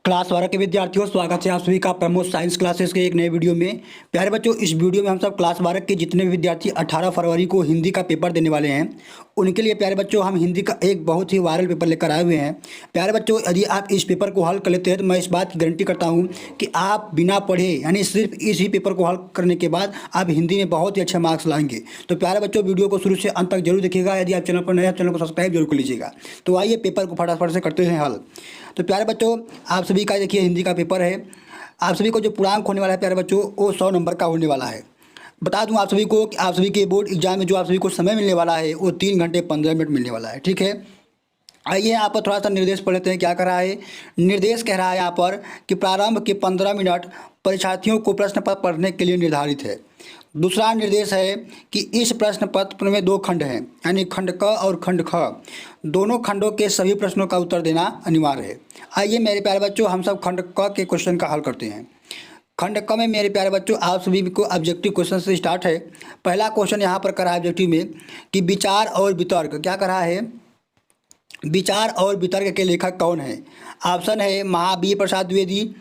Class 12 के विद्यार्थियों, स्वागत है आप सभी का प्रमोद साइंस क्लासेस के एक नए वीडियो में। प्यारे बच्चों, इस वीडियो में हम सब क्लास 12 के जितने भी विद्यार्थी 18 फरवरी को हिंदी का पेपर देने वाले हैं उनके लिए प्यारे बच्चों हम हिंदी का एक बहुत ही वायरल पेपर लेकर आए हुए हैं। प्यारे बच्चों, यदि आप इस पेपर को हल कर लेते हैं तो मैं इस बात की गारंटी करता हूँ कि आप बिना पढ़े यानी सिर्फ इसी पेपर को हल करने के बाद आप हिंदी में बहुत ही अच्छे मार्क्स लाएंगे। तो प्यारे बच्चों, वीडियो को शुरू से अंत तक जरूर देखिएगा। यदि आप चैनल पर नए हैं, चैनल को सब्सक्राइब जरूर कर लीजिएगा। तो आइए पेपर को फटाफट से करते हैं हल। तो प्यारे बच्चों, आप सभी का देखिए हिंदी का पेपर है। आप सभी को जो पूर्णांक होने वाला है प्यारे बच्चों, वो 100 नंबर का होने वाला है। बता दूं आप सभी को कि आप सभी के बोर्ड एग्जाम में जो आप सभी को समय मिलने वाला है वो 3 घंटे 15 मिनट मिलने वाला है। ठीक है, आइए यहाँ पर थोड़ा सा निर्देश पढ़ लेते हैं। क्या कर रहा है निर्देश? कह रहा है यहाँ पर कि प्रारंभ के 15 मिनट परीक्षार्थियों को प्रश्न पत्र पढ़ने के लिए निर्धारित है। दूसरा निर्देश है कि इस प्रश्न पत्र में 2 खंड हैं, यानी खंड क और खंड ख। दोनों खंडों के सभी प्रश्नों का उत्तर देना अनिवार्य है। आइए मेरे प्यारे बच्चों, हम सब खंड क के क्वेश्चन का हल करते हैं। खंड क में मेरे प्यारे बच्चों आप सभी को ऑब्जेक्टिव क्वेश्चन से स्टार्ट है। पहला क्वेश्चन यहाँ पर करा है ऑब्जेक्टिव में कि विचार और वितर्क। क्या करा है? विचार और वितर्क के लेखक कौन है? ऑप्शन है महावीर प्रसाद द्विवेदी,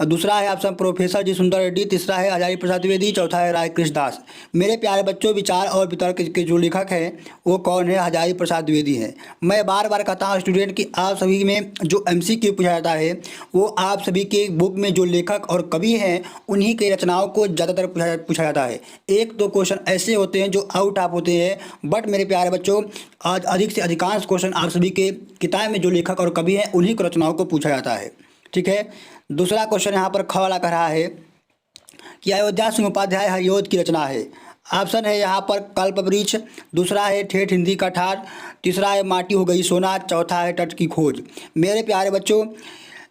दूसरा है ऑप्शन प्रोफेसर जी सुंदर रेड्डी, तीसरा है हजारी प्रसाद द्विवेदी, चौथा है राय कृष्ण दास। मेरे प्यारे बच्चों, विचार और वितर्क के जो लेखक हैं वो कौन है? हजारी प्रसाद द्विवेदी है। मैं बार बार कहता हूँ स्टूडेंट कि आप सभी में जो MCQ पूछा जाता है वो आप सभी के बुक में जो लेखक और कवि हैं उन्हीं के रचनाओं को ज़्यादातर पूछा जाता है। 1-2 क्वेश्चन ऐसे होते हैं जो आउट ऑफ होते हैं, बट मेरे प्यारे बच्चों आज अधिक से अधिकांश क्वेश्चन आप सभी के किताब में जो लेखक और कवि हैं उन्हीं की रचनाओं को पूछा जाता है। ठीक है, दूसरा क्वेश्चन यहाँ पर ख वाला कह रहा है कि अयोध्या सिंह उपाध्याय हरिओद की रचना है। ऑप्शन है यहाँ पर कल्पवृक्ष, दूसरा है ठेठ हिंदी का ठाठ, तीसरा है माटी हो गई सोना, चौथा है तट की खोज। मेरे प्यारे बच्चों,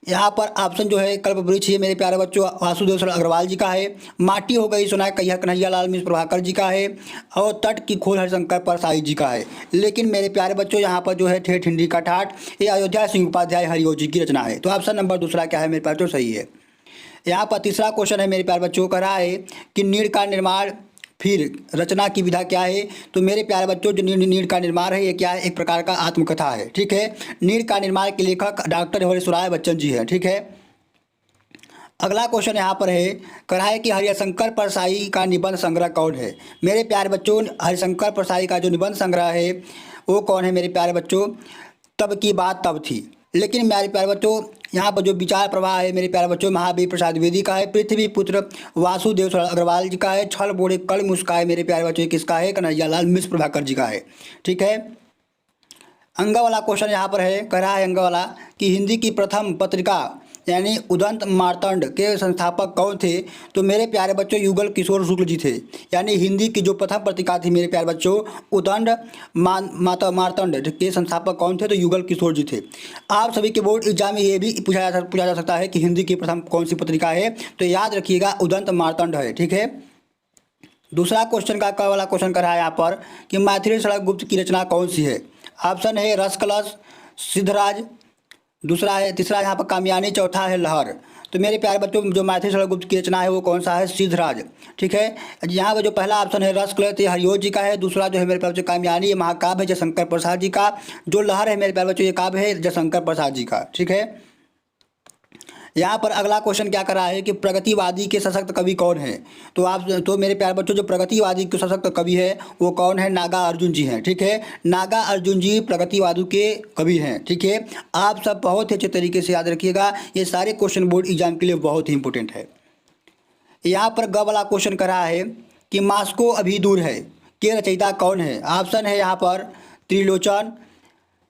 यहाँ पर ऑप्शन जो है कल्पवृक्ष ये मेरे प्यारे बच्चों वासुदेव शरण अग्रवाल जी का है। माटी हो गई सोना कन्हैया लाल मिश्र प्रभाकर जी का है और तट की खोज हरिशंकर परसाई जी का है। लेकिन मेरे प्यारे बच्चों यहाँ पर जो है ठेठ हिंदी का ठाठ ये अयोध्या सिंह उपाध्याय हरिओद जी की रचना है। तो ऑप्शन नंबर दूसरा क्या है मेरे प्यारे बच्चों? सही है। यहाँ पर तीसरा क्वेश्चन है मेरे प्यारे बच्चों, कह रहा है कि नीड़ का निर्माण फिर रचना की विधा क्या है? तो मेरे प्यारे बच्चों, जो नीड़ का निर्माण है ये क्या है? एक प्रकार का आत्मकथा है। ठीक है, नीड़ का निर्माण के लेखक डॉक्टर हरीशराय बच्चन जी हैं। ठीक है, अगला क्वेश्चन यहाँ पर है, कह रहा है कि हरिशंकर परसाई का निबंध संग्रह कौन है? मेरे प्यारे बच्चों, हरिशंकर परसाई का जो निबंध संग्रह है वो कौन है मेरे प्यारे बच्चों? तब की बात तब थी। लेकिन मेरे प्यारे बच्चों यहाँ पर जो विचार प्रवाह है मेरे प्यारे बच्चों महावीर प्रसाद द्विवेदी का है, पृथ्वी पुत्र वासुदेव शरण अग्रवाल जी का है, छल बोले कल मुस्काए मेरे प्यारे बच्चों किसका है? कन्हैया लाल मिश्र प्रभाकर जी का है। ठीक है, अंगा वाला क्वेश्चन यहाँ पर है, कह रहा है अंगा वाला कि हिंदी की प्रथम पत्रिका यानी उदंत मार्तंड के संस्थापक कौन थे? तो मेरे प्यारे बच्चों युगल किशोर शुक्ल जी थे। यानी हिंदी की जो प्रथम पत्रिका थी मेरे प्यारे बच्चों उदंत मार्तंड के संस्थापक कौन थे? तो युगल किशोर जी थे। आप सभी के बोर्ड एग्जाम में ये भी पूछा जा सकता है कि हिंदी की प्रथम कौन सी पत्रिका है? तो याद रखिएगा उदंत मार्तंड है। ठीक है, दूसरा क्वेश्चन का क वाला क्वेश्चन कर रहा है यहाँ पर कि मैथिली सड़क गुप्त की रचना कौन सी है? ऑप्शन है रसकलश, सिद्धराज, तीसरा यहाँ पर कामयानी, चौथा है लहर। तो मेरे प्यारे बच्चों जो मैथिली सड़क गुप्त की रचना है वो कौन सा है? सिद्धराज। ठीक है, यहाँ पर जो पहला ऑप्शन है रसकलश ये हरिओद जी का है, दूसरा जो है मेरे प्यारे बच्चों कामयानी ये महाकाव्य है जयशंकर प्रसाद जी का, जो लहर है मेरे प्यारे बच्चों ये काव्य है जयशंकर प्रसाद जी का। ठीक है, यहाँ पर अगला क्वेश्चन क्या कर रहा है कि प्रगतिवादी के सशक्त कवि कौन है? तो मेरे प्यारे बच्चों जो प्रगतिवादी के सशक्त कवि है वो कौन है? नागा अर्जुन जी हैं। ठीक है, नागा अर्जुन जी प्रगतिवादी के कवि हैं। ठीक है, आप सब बहुत ही अच्छे तरीके से याद रखिएगा, ये सारे क्वेश्चन बोर्ड एग्जाम के लिए बहुत ही इंपॉर्टेंट है। यहाँ पर ग वाला क्वेश्चन कर रहा है कि मास्को अभी दूर है के रचयिता कौन है? ऑप्शन है यहाँ पर त्रिलोचन,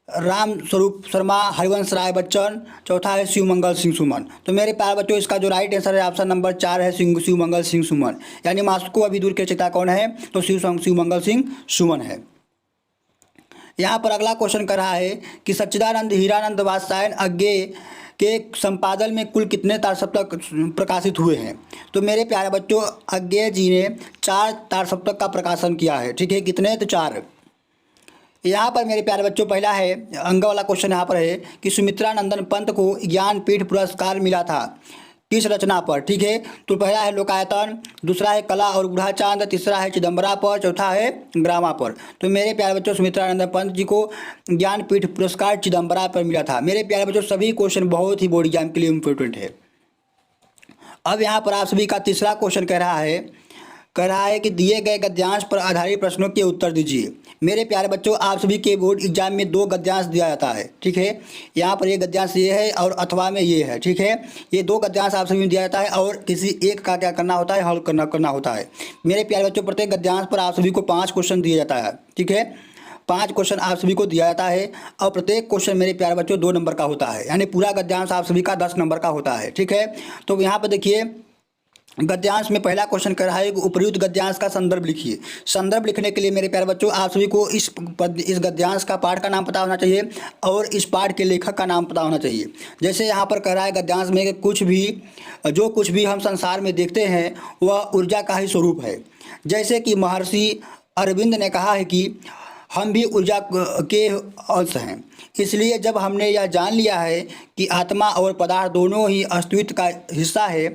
राम स्वरूप शर्मा, हरिवंश राय बच्चन, चौथा है शिवमंगल सिंह सुमन। तो मेरे प्यारे बच्चों इसका जो राइट आंसर है ऑप्शन नंबर 4 है शिवमंगल सिंह सुमन। यानी मास्को अभी दूर के रचयिता कौन है? तो शिवमंगल सिंह सुमन है। यहाँ पर अगला क्वेश्चन कर रहा है कि सच्चिदानंद हीरानंद वात्स्यायन अज्ञेय के संपादन में कुल कितने तारसप्तक प्रकाशित हुए हैं? तो मेरे प्यारे बच्चों अज्ञेय जी ने 4 तारसप्तक का प्रकाशन किया है। ठीक है, कितने? तो 4। यहाँ पर मेरे प्यारे बच्चों पहला है अंग वाला क्वेश्चन यहाँ पर है कि सुमित्रा नंदन पंत को ज्ञानपीठ पुरस्कार मिला था किस रचना पर, ठीक है। तो पहला है लोकायतन, दूसरा है कला और बूढ़ा चांद, तीसरा है चिदम्बरा पर, चौथा है ग्रामा पर। तो मेरे प्यारे बच्चों सुमित्रानंद पंत जी को ज्ञानपीठ पुरस्कार चिदम्बरा पर मिला था। मेरे प्यारे बच्चों सभी क्वेश्चन बहुत ही बोर्ड एग्जाम के लिए इम्पोर्टेंट है। अब यहाँ पर आप सभी का तीसरा क्वेश्चन कह रहा है कि दिए गए गद्यांश पर आधारित प्रश्नों के उत्तर दीजिए। मेरे प्यारे बच्चों आप सभी के बोर्ड एग्जाम में 2 गद्यांश दिया जाता है, ठीक है। यहाँ पर ये गद्यांश ये है और अथवा में ये है, ठीक है। ये 2 गद्यांश आप सभी में दिया जाता है और किसी एक का क्या करना होता है, हल करना होता है। मेरे प्यारे बच्चों प्रत्येक गद्यांश पर आप सभी को 5 क्वेश्चन दिया जाता है, ठीक है। 5 क्वेश्चन आप सभी को दिया जाता है और प्रत्येक क्वेश्चन मेरे प्यारे बच्चों 2 नंबर का होता है, यानी पूरा गद्यांश आप सभी का 10 नंबर का होता है, ठीक है। तो यहाँ पर देखिए गद्यांश में पहला क्वेश्चन कर रहा है कि उपर्युक्त गद्यांश का संदर्भ लिखिए। संदर्भ लिखने के लिए मेरे प्यारे बच्चों आप सभी को इस गद्यांश का पाठ का नाम पता होना चाहिए और इस पाठ के लेखक का नाम पता होना चाहिए। जैसे यहाँ पर कह रहा है गद्यांश में कि जो कुछ भी हम संसार में देखते हैं वह ऊर्जा का ही स्वरूप है। जैसे कि महर्षि अरविंद ने कहा है कि हम भी ऊर्जा के अंश हैं, इसलिए जब हमने यह जान लिया है कि आत्मा और पदार्थ दोनों ही अस्तित्व का हिस्सा है,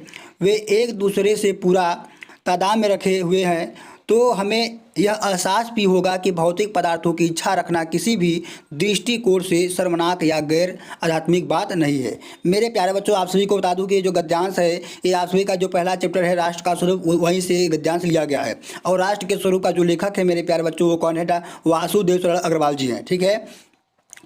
वे एक दूसरे से पूरा तादाद में रखे हुए हैं, तो हमें यह एहसास भी होगा कि भौतिक पदार्थों की इच्छा रखना किसी भी दृष्टिकोण से शर्मनाक या गैर आध्यात्मिक बात नहीं है। मेरे प्यारे बच्चों आप सभी को बता दूं कि जो गद्यांश है ये आप सभी का जो पहला चैप्टर है राष्ट्र का स्वरूप, वहीं से गद्यांश लिया गया है। और राष्ट्र के स्वरूप का जो लेखक है मेरे प्यारे बच्चों वो कौन है, वासुदेव सरल अग्रवाल जी हैं, ठीक है।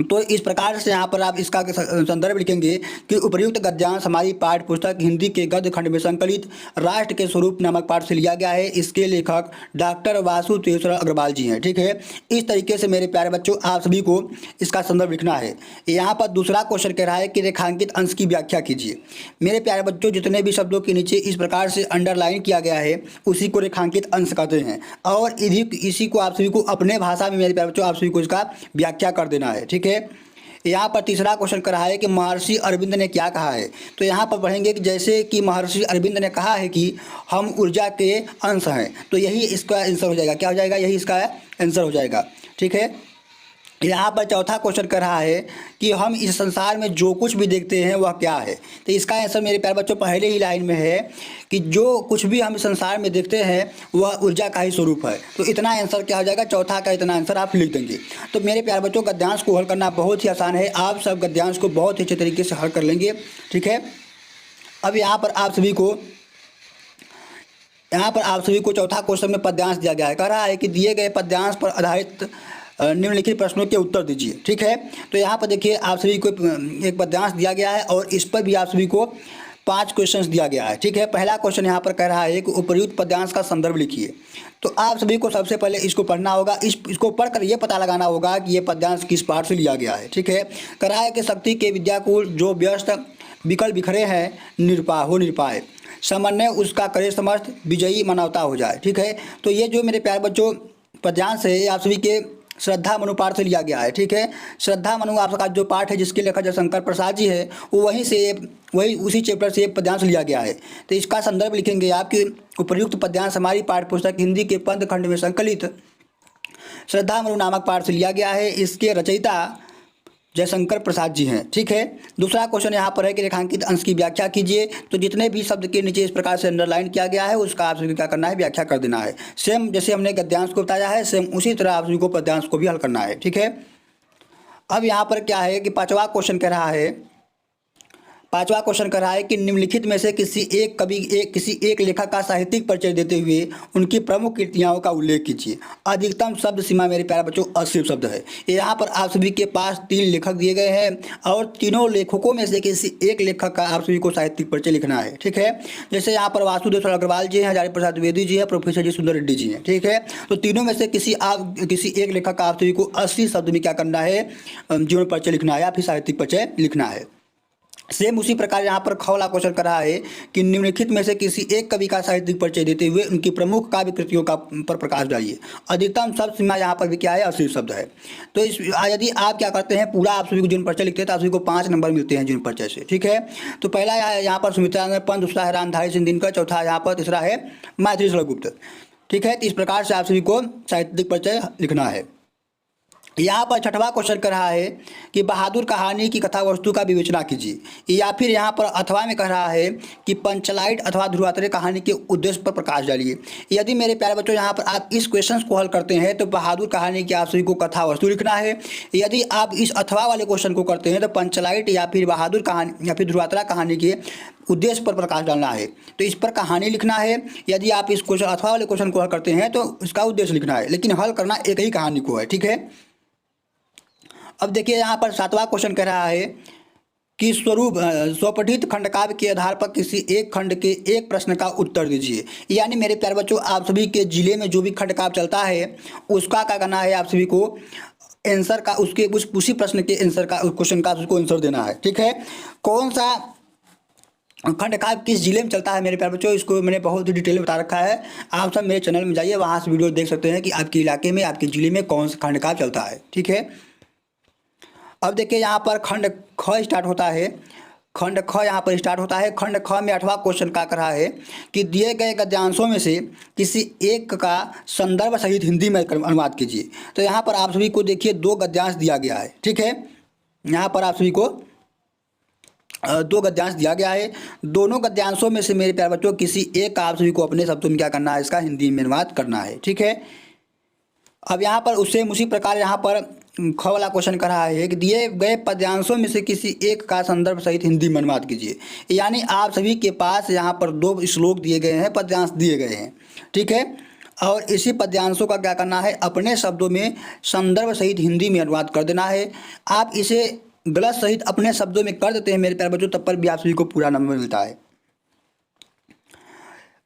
तो इस प्रकार से यहाँ पर आप इसका संदर्भ लिखेंगे कि उपर्युक्त गद्यांश हमारी पाठ्य पुस्तक हिंदी के गद्य खंड में संकलित राष्ट्र के स्वरूप नामक पाठ से लिया गया है। इसके लेखक डॉक्टर वासुदेव सरल अग्रवाल जी हैं, ठीक है। इस तरीके से मेरे प्यारे बच्चों आप सभी को इसका संदर्भ लिखना है। यहाँ पर दूसरा क्वेश्चन कह रहा है कि रेखांकित अंश की व्याख्या कीजिए। मेरे प्यारे बच्चों जितने भी शब्दों के नीचे इस प्रकार से अंडरलाइन किया गया है उसी को रेखांकित अंश कहते हैं और इसी को आप सभी को अपने भाषा में मेरे प्यारे बच्चों आप सभी को इसका व्याख्या कर देना है, ठीक है। यहाँ पर तीसरा क्वेश्चन कर रहा है कि महर्षि अरविंद ने क्या कहा है। तो यहाँ पर पढ़ेंगे कि जैसे कि महर्षि अरविंद ने कहा है कि हम ऊर्जा के अंश हैं, तो यही इसका आंसर हो जाएगा। क्या हो जाएगा, यही इसका आंसर हो जाएगा, ठीक है। यहाँ पर चौथा क्वेश्चन कर रहा है कि हम इस संसार में जो कुछ भी देखते हैं वह क्या है। तो इसका आंसर मेरे प्यारे बच्चों पहले ही लाइन में है कि जो कुछ भी हम इस संसार में देखते हैं वह ऊर्जा का ही स्वरूप है। तो इतना आंसर क्या हो जाएगा, चौथा का इतना आंसर आप लिख देंगे। तो मेरे प्यारे बच्चों गद्यांश को हल करना बहुत ही आसान है, आप सब गद्यांश को बहुत ही अच्छे तरीके से हल कर लेंगे, ठीक है। अब यहाँ पर आप सभी को चौथा क्वेश्चन में पद्यांश दिया गया है। कह रहा है कि दिए गए पद्यांश पर आधारित निम्नलिखित प्रश्नों के उत्तर दीजिए, ठीक है। तो यहाँ पर देखिए आप सभी को एक पद्यांश दिया गया है और इस पर भी आप सभी को 5 क्वेश्चंस दिया गया है, ठीक है। पहला क्वेश्चन यहाँ पर कह रहा है कि उपर्युक्त पद्यांश का संदर्भ लिखिए। तो आप सभी को सबसे पहले इसको पढ़ना होगा, इसको पढ़कर ये पता लगाना होगा कि ये पद्यांश किस पाठ से लिया गया है, ठीक है। कह रहा है कि शक्ति के विद्याकुल जो व्यस्त विकल बिखरे हैं निरपाय समन्वय उसका करे समर्थ विजयी मानवता हो जाए, ठीक है। तो ये जो मेरे प्यारे बच्चों पद्यांश है ये आप सभी के श्रद्धा मनु पाठ से लिया गया है, ठीक है। श्रद्धा मनु आपका जो पाठ है जिसके लेखक जयशंकर प्रसाद जी है वो वही उसी चैप्टर से पद्यांश लिया गया है। तो इसका संदर्भ लिखेंगे आप कि उपर्युक्त पद्यांश हमारी पाठ्य पुस्तक हिंदी के पद्य खंड में संकलित श्रद्धा मनु नामक पाठ से लिया गया है। इसके रचयिता जयशंकर प्रसाद जी हैं, ठीक है। दूसरा क्वेश्चन यहाँ पर है कि रेखांकित अंश की व्याख्या कीजिए। तो जितने भी शब्द के नीचे इस प्रकार से अंडरलाइन किया गया है उसका आप सभी क्या करना है, व्याख्या कर देना है। सेम जैसे हमने गद्यांश को बताया है सेम उसी तरह आप सभी को पद्यांश को भी हल करना है, ठीक है। अब यहाँ पर क्या है कि पांचवा क्वेश्चन कह रहा है कि निम्नलिखित में से किसी एक लेखक का साहित्यिक परिचय देते हुए उनकी प्रमुख कृतियों का उल्लेख कीजिए। अधिकतम शब्द सीमा मेरे प्यारे बच्चों 80 शब्द है। यहाँ पर आप सभी के पास 3 लेखक दिए गए हैं और तीनों लेखकों में से किसी एक लेखक का आप सभी को साहित्यिक परिचय लिखना है, ठीक है। जैसे यहाँ पर वासुदेव सरल अग्रवाल जी हैं, हजारी प्रसाद द्विवेदी जी हैं, प्रोफेसर जी सुंदर रेड्डी जी हैं, ठीक है। तो तीनों में से किसी एक लेखक का आप सभी को 80 शब्द में क्या करना है, जीवन परिचय लिखना है या फिर साहित्यिक परिचय लिखना है। सेम उसी प्रकार यहाँ पर खौला क्वेश्चन कर रहा है कि निम्नलिखित में से किसी एक कवि का साहित्यिक परिचय देते हुए उनकी प्रमुख काव्य कृतियों का पर प्रकाश डालिए। अधिकतम शब्द सीमा यहाँ पर भी क्या है, 80 शब्द है। तो यदि आप क्या करते हैं पूरा आप सभी को जीवन परिचय लिखते हैं तो आप सभी को 5 नंबर मिलते हैं जीवन परिचय से, ठीक है। तो पहला यहाँ पर सुमित्रानंद पंत, दूसरा है रामधारी सिंह दिनकर, चौथा यहाँ पर, तीसरा है मैथिली शरद गुप्त, ठीक है। तो इस प्रकार से आप सभी को साहित्यिक परिचय लिखना है। यहाँ पर छठवां क्वेश्चन कह रहा है कि बहादुर कहानी की कथा वस्तु का विवेचना कीजिए, या फिर यहाँ पर अथवा में कह रहा है कि पंचलाइट अथवा ध्रुवांतरी कहानी के उद्देश्य पर प्रकाश डालिए। यदि मेरे प्यारे बच्चों यहाँ पर आप इस क्वेश्चन को हल करते हैं तो बहादुर कहानी की आप सभी को कथा वस्तु लिखना है। यदि आप इस अथवा वाले क्वेश्चन को करते हैं तो पंचलाइट या फिर बहादुर कहानी या फिर ध्रुवांतरा कहानी के उद्देश्य पर प्रकाश डालना है, तो इस पर कहानी लिखना है। यदि आप इस क्वेश्चन अथवा वाले क्वेश्चन को हल करते हैं तो इसका उद्देश्य लिखना है, लेकिन हल करना एक ही कहानी को है, ठीक है। अब देखिए यहाँ पर सातवां क्वेश्चन कह रहा है कि स्वपठित खंडकाव्य के आधार पर किसी एक खंड के एक प्रश्न का उत्तर दीजिए। यानी मेरे प्यारे बच्चों, आप सभी के जिले में जो भी खंडकाव्य चलता है उसका क्या करना है, आप सभी को आंसर का उसके उसी प्रश्न के आंसर का उस क्वेश्चन का उसको आंसर देना है, ठीक है। कौन सा खंडकाव्य किस जिले में चलता है मेरे प्यारे बच्चों, इसको मैंने बहुत ही डिटेल में बता रखा है। आप सब मेरे चैनल में जाइए, वहाँ से वीडियो देख सकते हैं कि आपके इलाके में आपके जिले में कौन सा खंडकाव्य चलता है, ठीक है। अब देखिए यहाँ पर खंड ख स्टार्ट होता है। खंड ख यहाँ पर स्टार्ट होता है। खंड ख में 8वां क्वेश्चन क्या कर रहा है कि दिए गए गद्यांशों में से किसी एक का संदर्भ सहित हिंदी में अनुवाद कीजिए। तो यहाँ पर आप सभी को देखिए 2 गद्यांश दिया गया है, ठीक है। यहाँ पर आप सभी को 2 गद्यांश दिया गया है। दोनों गद्यांशों में से मेरे प्यारे बच्चों किसी एक का आप सभी को अपने शब्दों में क्या करना है, इसका हिंदी में अनुवाद करना है, ठीक है। अब यहाँ पर उसी प्रकार यहाँ पर ख वाला क्वेश्चन कर रहा है कि दिए गए पद्यांशों में से किसी एक का संदर्भ सहित हिंदी में अनुवाद कीजिए। यानी आप सभी के पास यहाँ पर 2 श्लोक दिए गए हैं, पद्यांश दिए गए हैं, ठीक है। और इसी पद्यांशों का क्या करना है, अपने शब्दों में संदर्भ सहित हिंदी में अनुवाद कर देना है। आप इसे गलत सहित अपने शब्दों में कर देते हैं मेरे प्यारे बच्चों, तब पर भी आप सभी को पूरा नंबर मिलता है।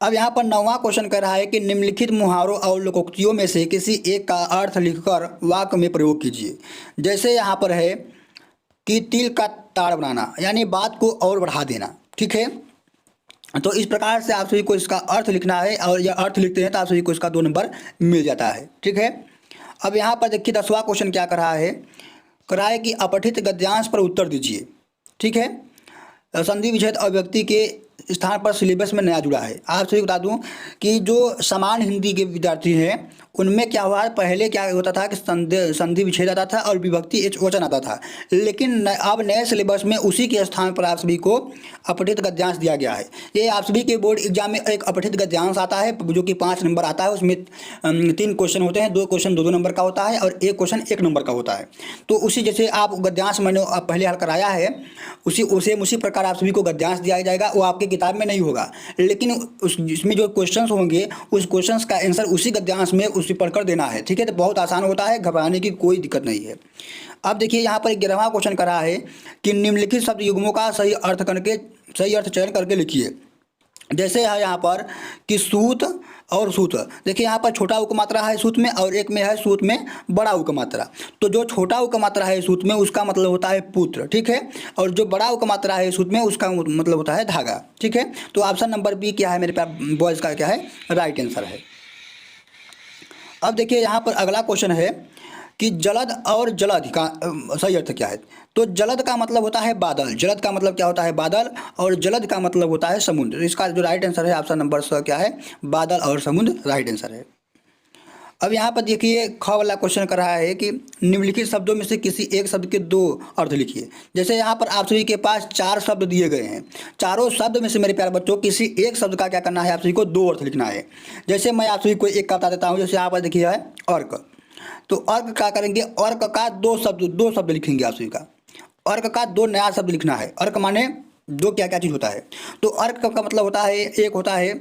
अब यहाँ पर 9वां क्वेश्चन कह रहा है कि निम्नलिखित मुहावरों और लोकोक्तियों में से किसी एक का अर्थ लिखकर वाक्य में प्रयोग कीजिए। जैसे यहाँ पर है कि तिल का ताड़ बनाना, यानी बात को और बढ़ा देना, ठीक है। तो इस प्रकार से आप सभी को इसका अर्थ लिखना है, और यह अर्थ लिखते हैं तो आप सभी को इसका 2 नंबर मिल जाता है, ठीक है। अब यहाँ पर देखिए 10वां क्वेश्चन क्या कर रहा है कि अपठित गद्यांश पर उत्तर दीजिए, ठीक है। संधि विच्छेद अभिव्यक्ति के स्थान पर सिलेबस में नया जुड़ा है। आप सभी बता दूं कि जो समान हिंदी के विद्यार्थी हैं उनमें क्या हुआ, पहले क्या होता था कि संधि विच्छेद आता था और विभक्ति एचवचन आता था, लेकिन अब नए सिलेबस में उसी के स्थान पर आप सभी को अपठित गद्यांश दिया गया है। ये आप सभी के बोर्ड एग्जाम में एक अपठित गद्यांश आता है जो कि 5 नंबर आता है। उसमें 3 क्वेश्चन होते हैं, 2 क्वेश्चन 2-2 नंबर का होता है और 1 क्वेश्चन 1 नंबर का होता है। तो उसी जैसे आप गद्यांश मैंने पहले हल कराया है, उसी प्रकार आप सभी को गद्यांश दिया जाएगा। वो आपके किताब में नहीं होगा, लेकिन इसमें जो क्वेश्चंस होंगे उस क्वेश्चंस का आंसर उसी गद्यांश में उसी पढ़कर देना है, ठीक है। तो बहुत आसान होता है, घबराने की कोई दिक्कत नहीं है। अब देखिए यहाँ पर 11वां क्वेश्चन कर रहा है कि निम्नलिखित शब्द युग्मों का सही अर्थ चयन करके लिखिए। जैसे है यहाँ पर कि सूत और सूत, देखिए यहाँ पर छोटा उक मात्रा है सूत में और एक में है सूत में बड़ा उक मात्रा। तो जो छोटा उक मात्रा है सूत में उसका मतलब होता है पुत्र, ठीक है। और जो बड़ा उक मात्रा है सूत में उसका मतलब होता है धागा, ठीक है। तो ऑप्शन नंबर बी क्या है मेरे पास बॉयज़ का क्या है, राइट आंसर है। अब देखिए यहाँ पर अगला क्वेश्चन है कि जलद और जलद का सही अर्थ क्या है। तो जलद का मतलब होता है बादल, जलद का मतलब क्या होता है बादल, और जलद का मतलब होता है समुद्र। इसका जो राइट आंसर है ऑप्शन नंबर स क्या है, बादल और समुद्र राइट आंसर है। अब यहाँ पर देखिए ख वाला क्वेश्चन कर रहा है कि निम्नलिखित शब्दों में से किसी एक शब्द के 2 अर्थ लिखिए। जैसे यहाँ पर आप सभी के पास 4 शब्द दिए गए हैं, चारों शब्द में से मेरे प्यारे बच्चों किसी एक शब्द का क्या करना है, आप सभी को 2 अर्थ लिखना है। जैसे मैं आप सभी को एक का बता देता हूँ, जैसे यहाँ पर देखिए है अर्क। तो अर्क क्या करेंगे, अर्क का 2 शब्द लिखेंगे आप सभी का। अर्क का 2 नया शब्द लिखना है। अर्क माने 2 क्या क्या चीज़ होता है। तो अर्क का मतलब होता है, एक होता है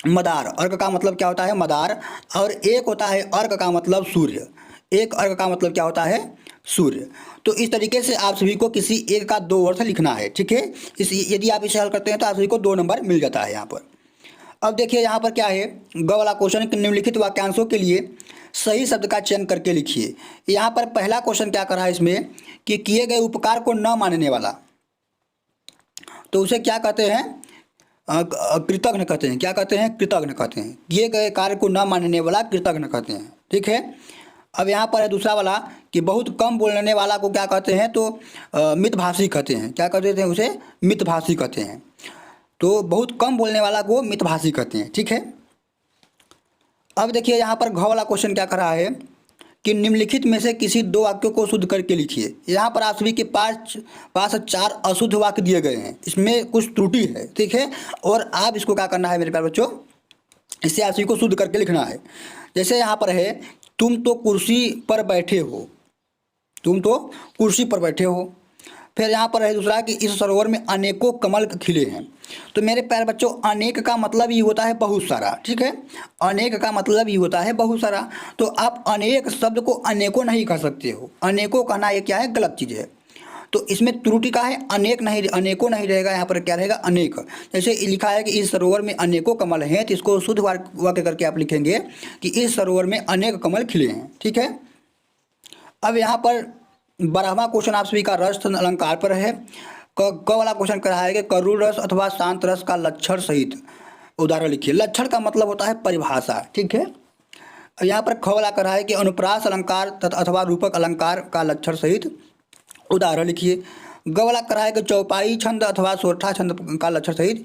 मदार, अर्क का मतलब क्या होता है मदार, और एक होता है अर्क का मतलब सूर्य। एक अर्क का मतलब क्या होता है, सूर्य। तो इस तरीके से आप सभी को किसी एक का 2 अर्थ लिखना है, ठीक है। यदि आप इसे हल करते हैं तो आप सभी को 2 नंबर मिल जाता है यहाँ पर। अब देखिए यहाँ पर क्या है, ग वाला क्वेश्चन, निम्नलिखित वाक्यांशों के लिए सही शब्द का चयन करके लिखिए। यहाँ पर पहला क्वेश्चन क्या कर रहा है इसमें कि किए गए उपकार को न मानने वाला, तो उसे क्या कहते हैं, कृतघ्न कहते हैं। क्या कहते हैं, कृतघ्न कहते हैं। किए गए कार्य को न मानने वाला कृतघ्न कहते हैं, ठीक है। अब यहाँ पर है दूसरा वाला कि बहुत कम बोलने वाला को क्या कहते हैं, तो मितभाषी कहते हैं। क्या कहते हैं उसे, मितभाषी कहते हैं। तो बहुत कम बोलने वाला को मितभाषी कहते हैं, ठीक है। अब देखिए यहाँ पर घ वाला क्वेश्चन क्या कर रहा है कि निम्नलिखित में से किसी दो वाक्यों को शुद्ध करके लिखिए। यहाँ पर आप सभी के पास 4 अशुद्ध वाक्य दिए गए हैं, इसमें कुछ त्रुटि है, ठीक है। और आप इसको क्या करना है मेरे प्यारे बच्चों, इससे आप सभी को शुद्ध करके लिखना है। जैसे यहाँ पर है, तुम तो कुर्सी पर बैठे हो, तुम तो कुर्सी पर बैठे हो। फिर यहाँ पर है दूसरा कि इस सरोवर में अनेकों कमल खिले हैं। तो मेरे प्यारे बच्चों, अनेक का मतलब ये होता है बहुत सारा, ठीक है। अनेक का मतलब ये होता है बहुत सारा। तो आप अनेक शब्द को अनेकों नहीं कह सकते हो, अनेकों कहना ये क्या है, गलत चीज़ है। तो इसमें त्रुटि का है, अनेक नहीं, अनेकों नहीं रहेगा, यहाँ पर क्या रहेगा, अनेक। जैसे लिखा है कि इस सरोवर में अनेकों कमल हैं, तो इसको शुद्ध वाक्य करके आप लिखेंगे कि इस सरोवर में अनेक कमल खिले हैं, ठीक है। अब यहाँ पर 12वां क्वेश्चन आप सभी का रस अलंकार पर है। क वाला क्वेश्चन कह रहा है कि करुण रस अथवा शांत रस का लक्षण सहित उदाहरण लिखिए। लक्षण का मतलब होता है परिभाषा, ठीक है। यहाँ पर ख वाला कह रहा है कि अनुप्रास अलंकार अथवा रूपक अलंकार का लक्षण सहित उदाहरण लिखिए। ग वाला कह रहा है कि चौपाई छंद अथवा सोरठा छंद का लक्षण सहित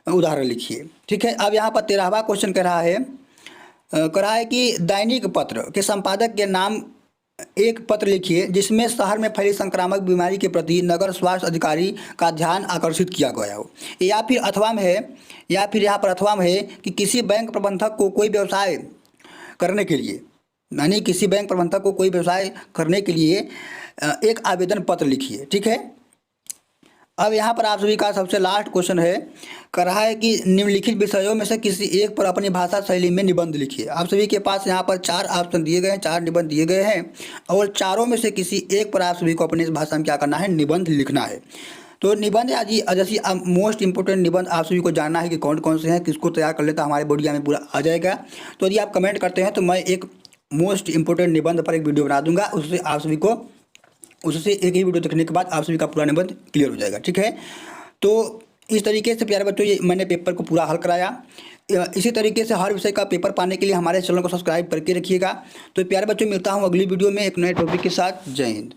उदाहरण लिखिए, ठीक है। अब यहाँ पर 13वां क्वेश्चन कह रहा है कि दैनिक पत्र के संपादक के नाम एक पत्र लिखिए जिसमें शहर में फैली संक्रामक बीमारी के प्रति नगर स्वास्थ्य अधिकारी का ध्यान आकर्षित किया गया हो। या फिर यहाँ पर अथवा में है कि किसी बैंक प्रबंधक को कोई व्यवसाय करने के लिए, यानी किसी बैंक प्रबंधक को कोई व्यवसाय करने के लिए एक आवेदन पत्र लिखिए, ठीक है। अब यहाँ पर आप सभी का सबसे लास्ट क्वेश्चन है, कह रहा है कि निम्नलिखित विषयों में से किसी एक पर अपनी भाषा शैली में निबंध लिखिए। आप सभी के पास यहाँ पर 4 ऑप्शन दिए गए हैं, 4 निबंध दिए गए हैं, और चारों में से किसी एक पर आप सभी को अपनी भाषा में क्या करना है, निबंध लिखना है। तो निबंध जैसे मोस्ट इंपोर्टेंट निबंध आप सभी को जानना है कि कौन कौन से हैं, किसको तैयार कर लेता हमारे वीडियो में पूरा आ जाएगा। तो यदि आप कमेंट करते हैं तो मैं एक मोस्ट इंपोर्टेंट निबंध पर एक वीडियो बना दूंगा, उससे आप सभी को उससे एक ही वीडियो देखने के बाद आप सभी का पूरा निबंध क्लियर हो जाएगा, ठीक है। तो इस तरीके से प्यारे बच्चों ये मैंने पेपर को पूरा हल कराया। इसी तरीके से हर विषय का पेपर पाने के लिए हमारे चैनल को सब्सक्राइब करके रखिएगा। तो प्यारे बच्चों, मिलता हूँ अगली वीडियो में एक नए टॉपिक के साथ। जय हिंद।